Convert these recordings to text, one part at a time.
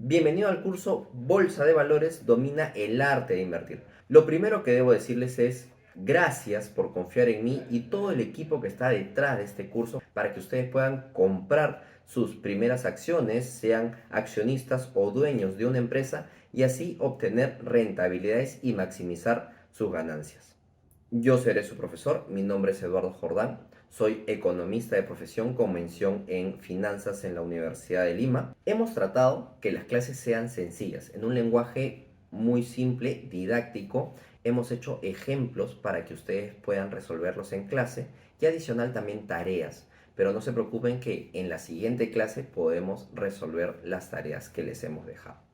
Bienvenido al curso Bolsa de Valores domina el arte de invertir. Lo primero que debo decirles es gracias por confiar en mí y todo el equipo que está detrás de este curso para que ustedes puedan comprar sus primeras acciones, sean accionistas o dueños de una empresa y así obtener rentabilidades y maximizar sus ganancias. Yo seré su profesor, mi nombre es Eduardo Jordán, soy economista de profesión con mención en finanzas en la Universidad de Lima. Hemos tratado que las clases sean sencillas, en un lenguaje muy simple, didáctico. Hemos hecho ejemplos para que ustedes puedan resolverlos en clase y adicional también tareas. Pero no se preocupen que en la siguiente clase podemos resolver las tareas que les hemos dejado.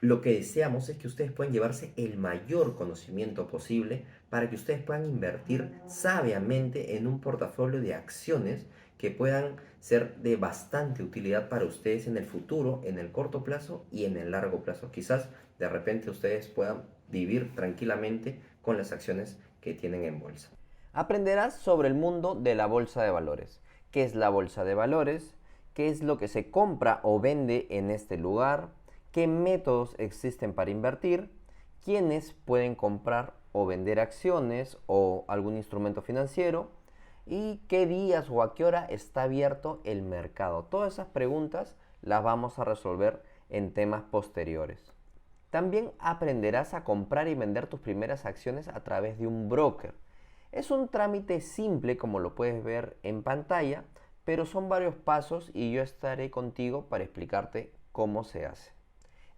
Lo que deseamos es que ustedes puedan llevarse el mayor conocimiento posible para que ustedes puedan invertir sabiamente en un portafolio de acciones que puedan ser de bastante utilidad para ustedes en el futuro, en el corto plazo y en el largo plazo. Quizás de repente ustedes puedan vivir tranquilamente con las acciones que tienen en bolsa. Aprenderás sobre el mundo de la bolsa de valores. ¿Qué es la bolsa de valores? ¿Qué es lo que se compra o vende en este lugar? ¿Qué métodos existen para invertir? ¿Quiénes pueden comprar o vender acciones o algún instrumento financiero? ¿Y qué días o a qué hora está abierto el mercado? Todas esas preguntas las vamos a resolver en temas posteriores. También aprenderás a comprar y vender tus primeras acciones a través de un broker. Es un trámite simple como lo puedes ver en pantalla, pero son varios pasos y yo estaré contigo para explicarte cómo se hace.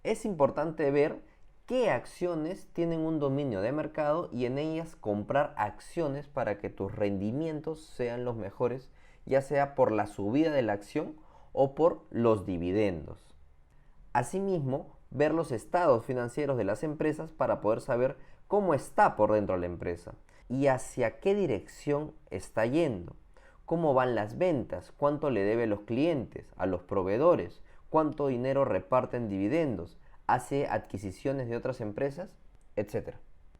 Es importante ver qué acciones tienen un dominio de mercado y en ellas comprar acciones para que tus rendimientos sean los mejores, ya sea por la subida de la acción o por los dividendos. Asimismo, ver los estados financieros de las empresas para poder saber cómo está por dentro la empresa y hacia qué dirección está yendo, cómo van las ventas, cuánto le debe a los clientes, a los proveedores, cuánto dinero reparten dividendos, hace adquisiciones de otras empresas, etc.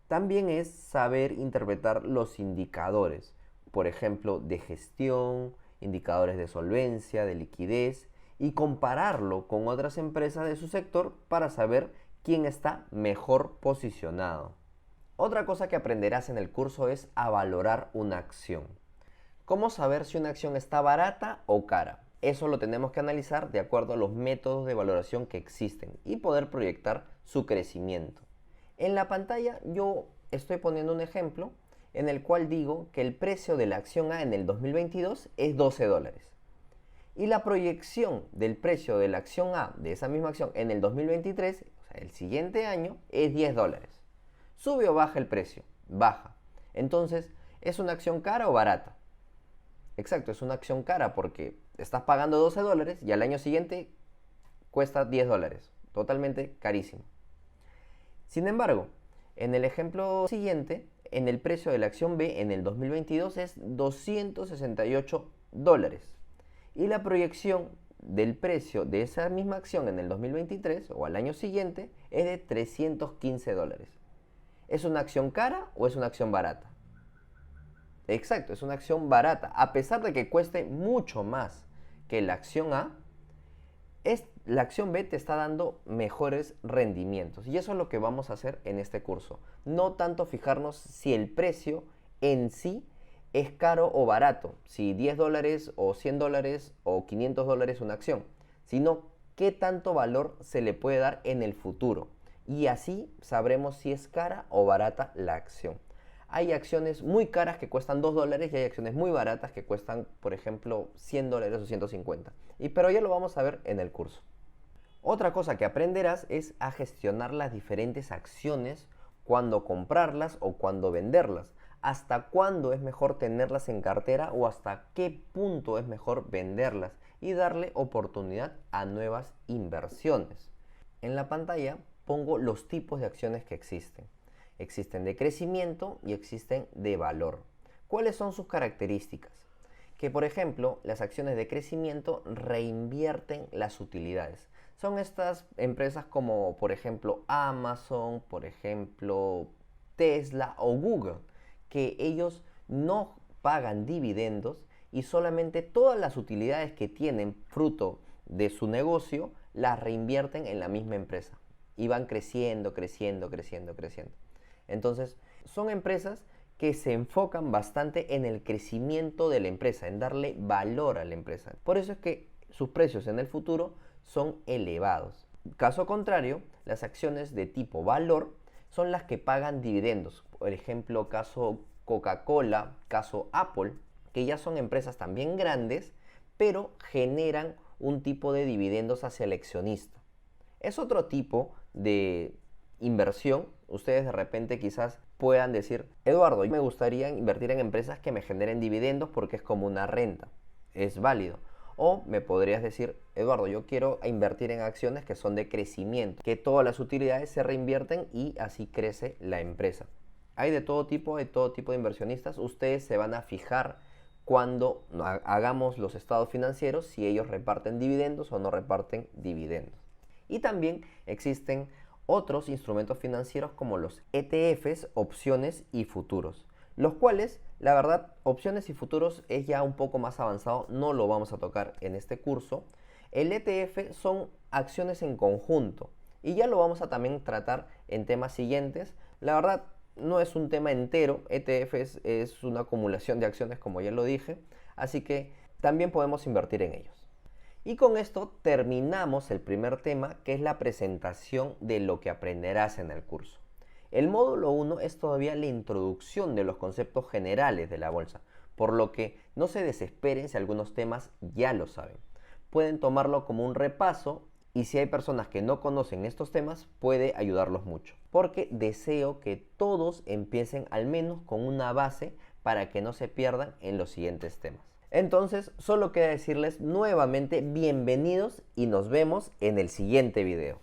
También es saber interpretar los indicadores, por ejemplo, de gestión, indicadores de solvencia, de liquidez, y compararlo con otras empresas de su sector para saber quién está mejor posicionado. Otra cosa que aprenderás en el curso es a valorar una acción. ¿Cómo saber si una acción está barata o cara? Eso lo tenemos que analizar de acuerdo a los métodos de valoración que existen y poder proyectar su crecimiento. En la pantalla yo estoy poniendo un ejemplo en el cual digo que el precio de la acción A en el 2022 es $12. Y la proyección del precio de la acción A, de esa misma acción, en el 2023, o sea, el siguiente año, es $10. ¿Sube o baja el precio? Baja. Entonces, ¿es una acción cara o barata? Exacto, es una acción cara porque estás pagando $12 y al año siguiente cuesta $10. Totalmente carísimo. Sin embargo, en el ejemplo siguiente, en el precio de la acción B en el 2022 es $268. Y la proyección del precio de esa misma acción en el 2023 o al año siguiente es de $315. ¿Es una acción cara o es una acción barata? Exacto, es una acción barata. A pesar de que cueste mucho más que la acción A, la acción B te está dando mejores rendimientos. Y eso es lo que vamos a hacer en este curso. No tanto fijarnos si el precio en sí es caro o barato, si $10 o $100 o $500 una acción, sino qué tanto valor se le puede dar en el futuro. Y así sabremos si es cara o barata la acción. Hay acciones muy caras que cuestan $2 y hay acciones muy baratas que cuestan, por ejemplo, $100 o 150. Pero ya lo vamos a ver en el curso. Otra cosa que aprenderás es a gestionar las diferentes acciones, cuándo comprarlas o cuándo venderlas, hasta cuándo es mejor tenerlas en cartera o hasta qué punto es mejor venderlas y darle oportunidad a nuevas inversiones. En la pantalla pongo los tipos de acciones que existen. Existen de crecimiento y existen de valor. ¿Cuáles son sus características? Que por ejemplo, las acciones de crecimiento reinvierten las utilidades. Son estas empresas como por ejemplo Amazon, por ejemplo Tesla o Google, que ellos no pagan dividendos y solamente todas las utilidades que tienen fruto de su negocio las reinvierten en la misma empresa y van creciendo. Entonces, son empresas que se enfocan bastante en el crecimiento de la empresa, en darle valor a la empresa. Por eso es que sus precios en el futuro son elevados. Caso contrario, las acciones de tipo valor son las que pagan dividendos. Por ejemplo, caso Coca-Cola, caso Apple, que ya son empresas también grandes, pero generan un tipo de dividendos hacia el accionista. Es otro tipo de inversión. Ustedes de repente quizás puedan decir, Eduardo, me gustaría invertir en empresas que me generen dividendos porque es como una renta. Es válido. O me podrías decir, Eduardo, yo quiero invertir en acciones que son de crecimiento, que todas las utilidades se reinvierten y así crece la empresa. Hay de todo tipo de inversionistas. Ustedes se van a fijar cuando hagamos los estados financieros si ellos reparten dividendos o no reparten dividendos. Y también existen otros instrumentos financieros como los ETFs, opciones y futuros, los cuales, la verdad, opciones y futuros es ya un poco más avanzado, no lo vamos a tocar en este curso. El ETF son acciones en conjunto y ya lo vamos a también tratar en temas siguientes. La verdad, no es un tema entero, ETF es una acumulación de acciones como ya lo dije, así que también podemos invertir en ellos. Y con esto terminamos el primer tema, que es la presentación de lo que aprenderás en el curso. El módulo 1 es todavía la introducción de los conceptos generales de la bolsa, por lo que no se desesperen si algunos temas ya lo saben. Pueden tomarlo como un repaso y si hay personas que no conocen estos temas, puede ayudarlos mucho. Porque deseo que todos empiecen al menos con una base para que no se pierdan en los siguientes temas. Entonces, solo queda decirles nuevamente bienvenidos y nos vemos en el siguiente video.